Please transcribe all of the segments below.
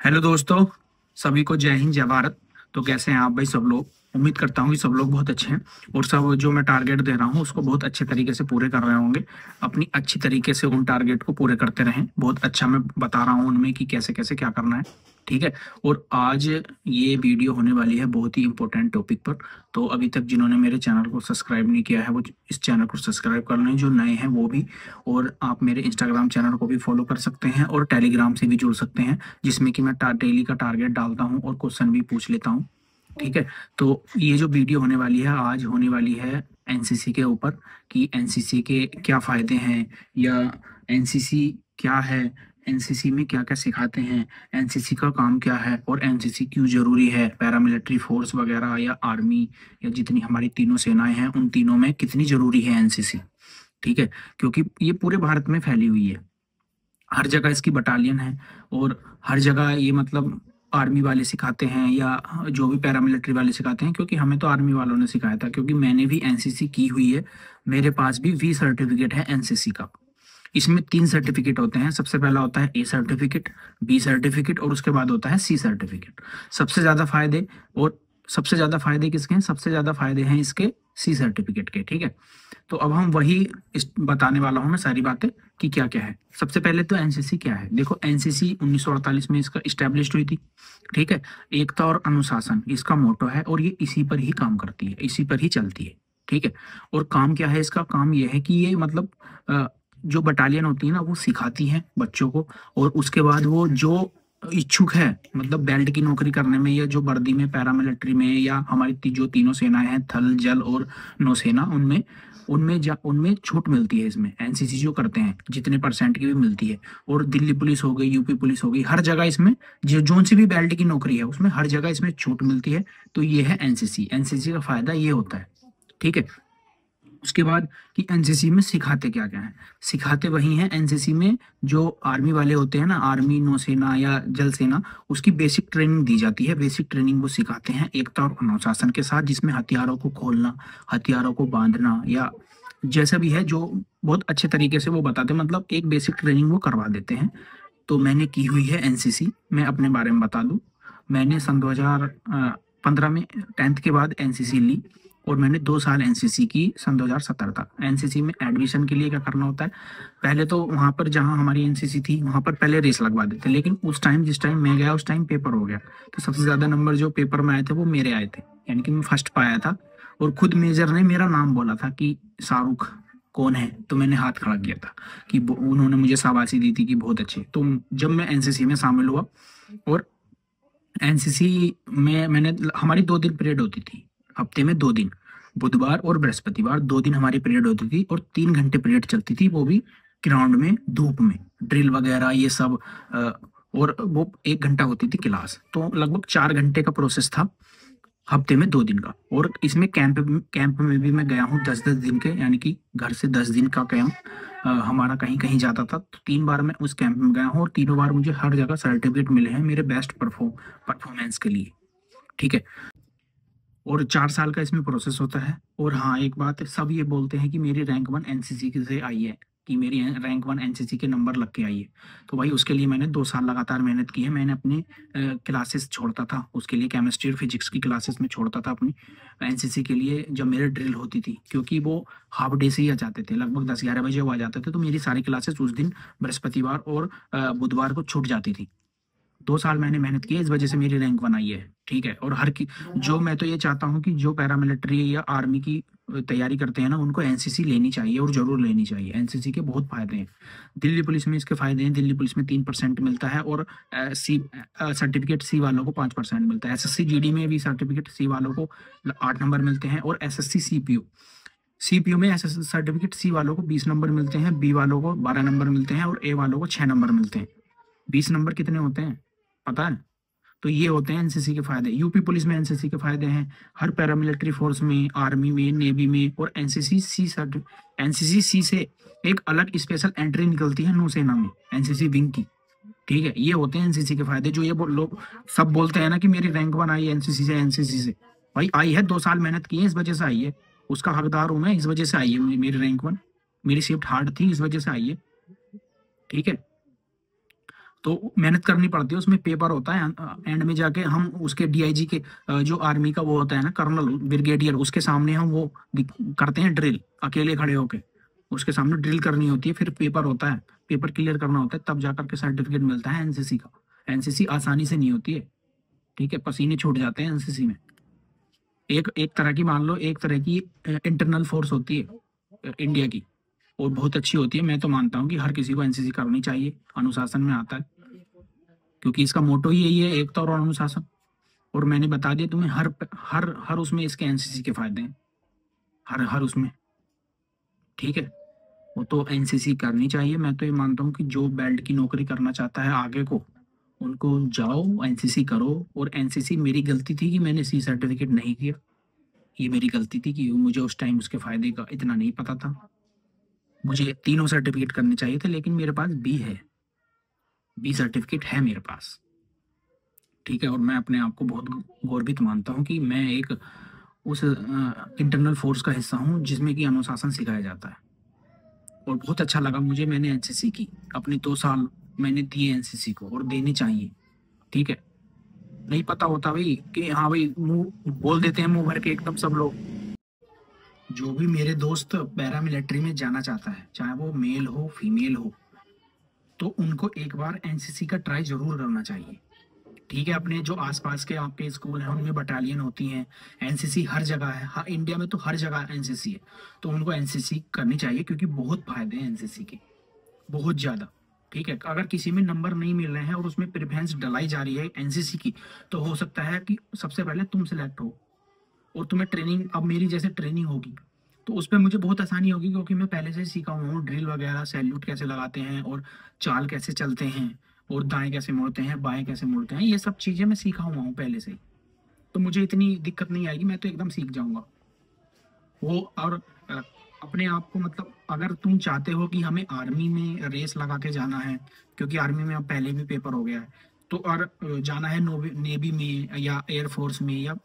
Hello दोस्तों, सभी को जय हिंद जय भारत। तो कैसे हैं आप भाई सब लोग? उम्मीद करता हूँ कि सब लोग बहुत अच्छे हैं और सब जो मैं टारगेट दे रहा हूँ उसको बहुत अच्छे तरीके से पूरे कर रहे होंगे। अपनी अच्छी तरीके से उन टारगेट को पूरे करते रहें। बहुत अच्छा मैं बता रहा हूँ उनमें कि कैसे कैसे क्या करना है। ठीक है। और आज ये वीडियो होने वाली है बहुत ही इंपॉर्टेंट टॉपिक पर। तो अभी तक जिन्होंने मेरे चैनल को सब्सक्राइब नहीं किया है वो इस चैनल को सब्सक्राइब कर लें, जो नए हैं वो भी। और आप मेरे इंस्टाग्राम चैनल को भी फॉलो कर सकते हैं और टेलीग्राम से भी जुड़ सकते हैं, जिसमें कि मैं डेली का टारगेट डालता हूँ और क्वेश्चन भी पूछ लेता हूँ। ठीक है। तो ये जो वीडियो होने वाली है आज होने वाली है एनसीसी के ऊपर, कि एनसीसी के क्या फायदे हैं, या एनसीसी क्या है, एनसीसी में क्या क्या सिखाते हैं, एनसीसी का काम क्या है और एनसीसी क्यों जरूरी है, पैरामिलिट्री फोर्स वगैरह या आर्मी या जितनी हमारी तीनों सेनाएं हैं उन तीनों में कितनी जरूरी है एनसीसी। ठीक है। क्योंकि ये पूरे भारत में फैली हुई है, हर जगह इसकी बटालियन है और हर जगह ये मतलब आर्मी वाले सिखाते हैं या जो भी पैरामिलिट्री वाले सिखाते हैं। क्योंकि हमें तो आर्मी वालों ने सिखाया था, क्योंकि मैंने भी एनसीसी की हुई है। मेरे पास भी वी सर्टिफिकेट है एनसीसी का। इसमें 3 सर्टिफिकेट होते हैं। सबसे पहला होता है ए सर्टिफिकेट, बी सर्टिफिकेट और उसके बाद होता है सी सर्टिफिकेट। सबसे ज्यादा फायदे और सबसे ज्यादा फायदे किसके हैं? सबसे ज्यादा फायदे हैं इसके सी सर्टिफिकेट के। ठीक है। तो अब हम वही बताने वाला हूं मैं सारी बातें कि क्या क्या है। सबसे पहले तो एनसीसी क्या है। देखो, एनसीसी 1948 में इसका इस्टेब्लिश हुई थी। ठीक है। एकता और अनुशासन इसका मोटो है और ये इसी पर ही काम करती है, इसी पर ही चलती है। ठीक है। और काम क्या है इसका? काम ये है कि ये मतलब जो बटालियन होती है ना वो सिखाती है बच्चों को। और उसके बाद वो जो इच्छुक है मतलब बेल्ट की नौकरी करने में या जो वर्दी में पैरामिलिट्री में या हमारी जो तीनों सेनाएं हैं, थल जल और नौसेना, उनमें उनमें छूट मिलती है। इसमें एनसीसी जो करते हैं जितने परसेंट की भी मिलती है। और दिल्ली पुलिस हो गई, यूपी पुलिस हो गई, हर जगह इसमें जो जोन सी भी बेल्ट की नौकरी है उसमें हर जगह इसमें छूट मिलती है। तो ये है एनसीसी। एनसीसी का फायदा ये होता है। ठीक है। उसके बाद कि एनसीसी में सिखाते क्या क्या है। सिखाते वही हैं एनसीसी में जो आर्मी वाले होते हैं ना, आर्मी नौसेना या जल सेना, उसकी बेसिक ट्रेनिंग दी जाती है। बेसिक ट्रेनिंग वो सिखाते हैं एकता और अनुशासन के साथ, जिसमें हथियारों को खोलना, हथियारों को बांधना या जैसा भी है जो बहुत अच्छे तरीके से वो बताते हैं। मतलब एक बेसिक ट्रेनिंग वो करवा देते हैं। तो मैंने की हुई है एनसीसी। मैं अपने बारे में बता दूं, मैंने सन 2015 में 10th के बाद एनसीसी ली और मैंने 2 साल एनसीसी की सन 2017 तक। एनसीसी में एडमिशन के लिए क्या करना होता है? पहले तो वहां पर जहां हमारी एनसीसी थी वहां पर पहले रेस लगवा देते, लेकिन उस टाइम जिस टाइम मैं गया उस टाइम पेपर हो गया। तो सबसे ज्यादा नंबर जो पेपर में आए थे वो मेरे आए थे, यानी कि मैं फर्स्ट पाया था। और खुद मेजर ने मेरा नाम बोला था कि शाहरुख कौन है, तो मैंने हाथ खड़ा किया था कि उन्होंने मुझे शाबाशी दी थी कि बहुत अच्छे। तो जब मैं एनसीसी में शामिल हुआ और एनसीसी में मैंने हमारी 2 दिन परेड होती थी, हफ्ते में 2 दिन, बुधवार और बृहस्पतिवार 2 दिन हमारी परेड होती थी और 3 घंटे परेड चलती थी, वो भी ग्राउंड में धूप में, ड्रिल वगैरह ये सब। और वो 1 घंटा होती थी क्लास, तो लगभग 4 घंटे का प्रोसेस था हफ्ते में 2 दिन का। और इसमें कैंप में भी मैं गया हूँ 10-10 दिन के, यानी कि घर से 10 दिन का कैंप हमारा कहीं कहीं जाता था। तो 3 बार मैं उस कैंप में गया हूँ और तीनों बार मुझे हर जगह सर्टिफिकेट मिले हैं मेरे बेस्ट परफॉर्मेंस के लिए। ठीक है। और 4 साल का इसमें प्रोसेस होता है। और हाँ, एक बात सब ये बोलते हैं कि मेरी रैंक 1 एनसीसी से आई है, कि मेरी रैंक 1 एनसीसी के नंबर लग के आई है। तो भाई उसके लिए मैंने 2 साल लगातार मेहनत की है। मैंने अपनी क्लासेस छोड़ता था उसके लिए, केमिस्ट्री और फिजिक्स की क्लासेस में छोड़ता था अपनी एनसीसी के लिए जब मेरे ड्रिल होती थी, क्योंकि वो हाफ डे से ही आ जाते थे, लगभग 10-11 बजे वो आ जाते थे। तो मेरी सारी क्लासेस उस दिन बृहस्पतिवार और बुधवार को छूट जाती थी। 2 साल मैंने मेहनत की है, इस वजह से मेरी रैंक 1 आई है। ठीक है। और हर की जो मैं तो ये चाहता हूँ कि जो पैरामिलिट्री या आर्मी की तैयारी करते हैं ना उनको एनसीसी लेनी चाहिए और जरूर लेनी चाहिए। एनसीसी के बहुत फायदे हैं। दिल्ली पुलिस में इसके फायदे हैं। दिल्ली पुलिस में 3% मिलता है और सी सर्टिफिकेट सी वालों को 5% मिलता है। एसएससी जीडी में भी सर्टिफिकेट सी वालों को 8 नंबर मिलते हैं। और एसएससी सीपीयू में एसएससी सर्टिफिकेट सी वालों को 20 नंबर मिलते हैं, बी वालों को 12 नंबर मिलते हैं और ए वालों को 6 नंबर मिलते हैं। 20 नंबर कितने होते हैं पता है? तो ये होते हैं एनसीसी के फायदे। यूपी पुलिस में एनसीसी के फायदे हैं, हर पैरामिलिट्री फोर्स में, आर्मी में, नेवी में। और एनसीसी सी से एक अलग स्पेशल एंट्री निकलती है नौसेना में, एनसीसी विंग की। ठीक है। ये होते हैं एनसीसी के फायदे। जो ये लोग सब बोलते हैं ना कि मेरी रैंक 1 आई है एनसीसी से, एनसीसी से भाई आई है, 2 साल मेहनत की है इस वजह से आई है। उसका हकदार हूं मैं, इस वजह से आई है मेरी रैंक 1। मेरी शिफ्ट हार्ड थी इस वजह से आई है। ठीक है। तो मेहनत करनी पड़ती है, उसमें पेपर होता है, एंड में जाके हम उसके डीआईजी के जो आर्मी का वो होता है ना, कर्नल ब्रिगेडियर, उसके सामने हम वो करते हैं ड्रिल, अकेले खड़े होके उसके सामने ड्रिल करनी होती है, फिर पेपर होता है, पेपर क्लियर करना होता है, तब जाकर के सर्टिफिकेट मिलता है एनसीसी का। एनसीसी आसानी से नहीं होती है, ठीक है, पसीने छूट जाते हैं एनसीसी में। एक एक तरह की, मान लो एक तरह की इंटरनल फोर्स होती है इंडिया की, और बहुत अच्छी होती है। मैं तो मानता हूँ कि हर किसी को एनसीसी करनी चाहिए, अनुशासन में आता है, क्योंकि इसका मोटो ही यही है, एकता और अनुशासन। और मैंने बता दिया तुम्हें, हर हर हर उसमें इसके एनसीसी के फायदे हैं, हर हर उसमें, ठीक है। वो तो एनसीसी करनी चाहिए। मैं तो ये मानता हूँ कि जो बेल्ट की नौकरी करना चाहता है आगे को, उनको जाओ एनसीसी करो। और एनसीसी मेरी गलती थी कि मैंने सी सर्टिफिकेट नहीं किया, ये मेरी गलती थी कि मुझे उस टाइम उसके फायदे का इतना नहीं पता था। मुझे तीनों सर्टिफिकेट करने चाहिए थे, लेकिन मेरे पास बी है, बी सर्टिफिकेट है मेरे पास, ठीक है। और मैं अपने आप को बहुत गौरवित मानता हूँ कि मैं एक उस इंटरनल फोर्स का हिस्सा हूँ जिसमें कि अनुशासन सिखाया जाता है। और बहुत अच्छा लगा मुझे, मैंने एनसीसी की, अपने 2 साल मैंने दिए एनसीसी को, और देनी चाहिए, ठीक है। नहीं पता होता भाई कि हाँ भाई, मुंह बोल देते हैं मुंह भर के एकदम सब लोग। जो भी मेरे दोस्त पैरामिलिट्री में जाना चाहता है, चाहे वो मेल हो फीमेल हो, तो उनको एक बार एनसीसी का ट्राई जरूर करना चाहिए, ठीक है। अपने जो आसपास के आपके स्कूल हैं उनमें बटालियन होती हैं, एनसीसी हर जगह है, हर इंडिया में तो हर जगह एनसीसी है, तो उनको एनसीसी करनी चाहिए, क्योंकि बहुत फायदे हैं एनसीसी के, बहुत ज्यादा, ठीक है। अगर किसी में नंबर नहीं मिल रहे हैं और उसमें प्रेफरेंस डलाई जा रही है एनसीसी की, तो हो सकता है कि सबसे पहले तुम सिलेक्ट हो, और तुम्हें ट्रेनिंग, अब मेरी जैसे ट्रेनिंग होगी तो उस पर मुझे बहुत आसानी होगी, क्योंकि मैं पहले से सीखा हुआ हूँ ड्रिल वगैरह, सैल्यूट कैसे लगाते हैं, और चाल कैसे चलते हैं, और दाएं कैसे मुड़ते हैं, बाएं कैसे मुड़ते हैं, ये सब चीजें मैं सीखा हुआ हूँ पहले से ही। तो मुझे इतनी दिक्कत नहीं आएगी, मैं तो एकदम सीख जाऊंगा वो। और अपने आप को, मतलब अगर तुम चाहते हो कि हमें आर्मी में रेस लगा के जाना है, क्योंकि आर्मी में अब पहले भी पेपर हो गया है, तो और जाना है नेवी में या एयरफोर्स में या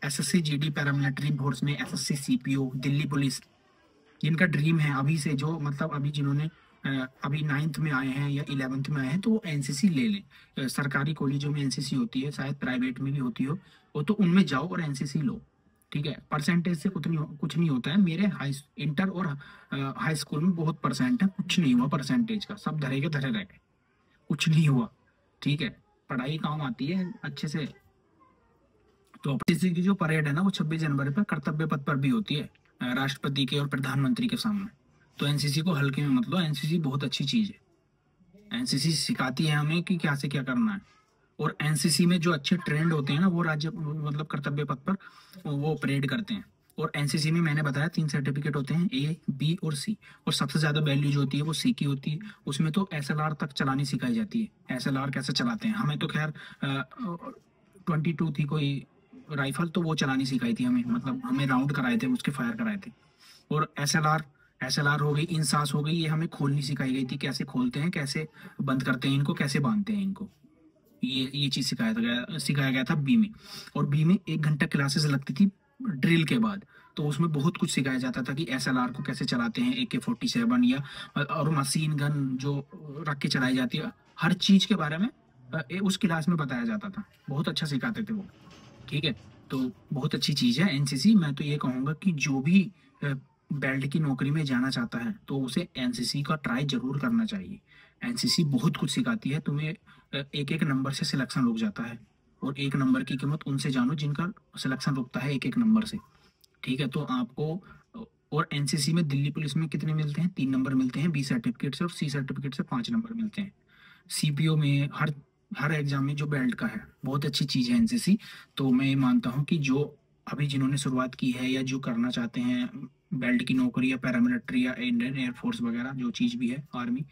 एसएससी जीडी पैरामिलिट्री फोर्स में, एसएससी सीपीओ, दिल्ली पुलिस, जिनका ड्रीम है अभी से, जो मतलब अभी जिन्होंने अभी 9th में आए हैं या 11th में आए हैं, तो वो एनसीसी ले लें। सरकारी कॉलेजों में एनसीसी होती है, शायद प्राइवेट में भी होती हो, वो तो उनमें जाओ और एनसीसी लो, ठीक है। परसेंटेज से कुछ नहीं होता है। मेरे हाई इंटर और हाई स्कूल में बहुत परसेंट है, कुछ नहीं हुआ परसेंटेज का, सब धरे के धरे रह गए, कुछ नहीं हुआ, ठीक है। पढ़ाई काम आती है अच्छे से। तो एनसीसी की जो परेड है ना, वो 26 जनवरी पर कर्तव्य पथ पर भी होती है, राष्ट्रपति के और प्रधानमंत्री के सामने। तो एनसीसी को हल्के में मत लो, एनसीसी बहुत अच्छी चीज है। एनसीसी सिखाती है हमें कि क्या से क्या करना है। और एनसीसी में जो अच्छे ट्रेंड होते हैं ना, वो राज्य मतलब कर्तव्य पथ पर वो परेड करते हैं। और एनसीसी में मैंने बताया 3 सर्टिफिकेट होते हैं, ए बी और सी। और सबसे ज्यादा वैल्यू जो होती है वो सी की होती है। उसमें तो एसएलआर तक चलानी सिखाई जाती है, एसएलआर कैसे चलाते हैं। हमें तो खैर 22 थी कोई राइफल, तो वो चलानी सिखाई थी हमें, मतलब हमें राउंड कराए थे, उसके फायर कराए थे। और एसएलआर हो गई, इंसास हो गई, ये हमें खोलनी सिखाई गई थी, कैसे खोलते हैं, कैसे बंद करते हैं इनको, कैसे बांधते हैं इनको। ये चीज सिखाया गया था बी में। और बी में 1 घंटा क्लासेस लगती थी ड्रिल के बाद। तो उसमें बहुत कुछ सिखाया जाता था कि एसएलआर को कैसे चलाते हैं, AK-47 या और मशीन गन जो रख के चलाई जाती है, हर चीज के बारे में उस क्लास में बताया जाता था। बहुत अच्छा सिखाते थे वो, ठीक है। तो बहुत अच्छी चीज है एनसीसी। मैं तो ये कहूंगा कि जो भी बेल्ट की नौकरी में जाना चाहता है, तो उसे एनसीसी का ट्राई जरूर करना चाहिए। एनसीसी बहुत कुछ सिखाती है तुम्हें, एक एक नंबर से सिलेक्शन रुक जाता है। और 1 नंबर की कीमत उनसे जानो जिनका सिलेक्शन रुकता है एक एक नंबर से, ठीक है। तो आपको और एनसीसी में दिल्ली पुलिस में कितने मिलते हैं, 3 नंबर मिलते हैं बी सर्टिफिकेट से, और सी सर्टिफिकेट से 5 नंबर मिलते हैं। सीपीओ में हर हर एग्जाम में जो बेल्ट का है, बहुत अच्छी चीज है एनसीसी। तो मैं ये मानता हूँ कि जो अभी जिन्होंने शुरुआत की है या जो करना चाहते हैं बेल्ट की नौकरी या पैरामिलिट्री या इंडियन एयरफोर्स वगैरह जो चीज भी है आर्मी,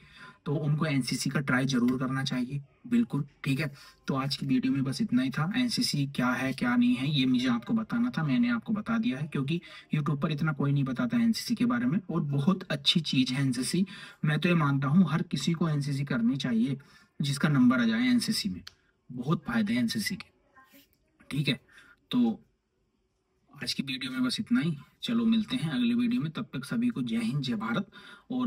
तो उनको एनसीसी का ट्राई जरूर करना चाहिए, बिल्कुल, ठीक है। तो आज की वीडियो में बस इतना ही था। एनसीसी क्या है क्या नहीं है ये मुझे आपको बताना था, मैंने आपको बता दिया है, क्योंकि यूट्यूब पर इतना कोई नहीं बताता एनसीसी के बारे में। और बहुत अच्छी चीज है एनसीसी। मैं तो ये मानता हूँ हर किसी को एनसीसी करनी चाहिए जिसका नंबर आ जाए एनसीसी में। बहुत फायदे हैं एनसीसी के, ठीक है। तो आज की वीडियो में बस इतना ही। चलो मिलते हैं अगले वीडियो में, तब तक सभी को जय हिंद जय भारत। और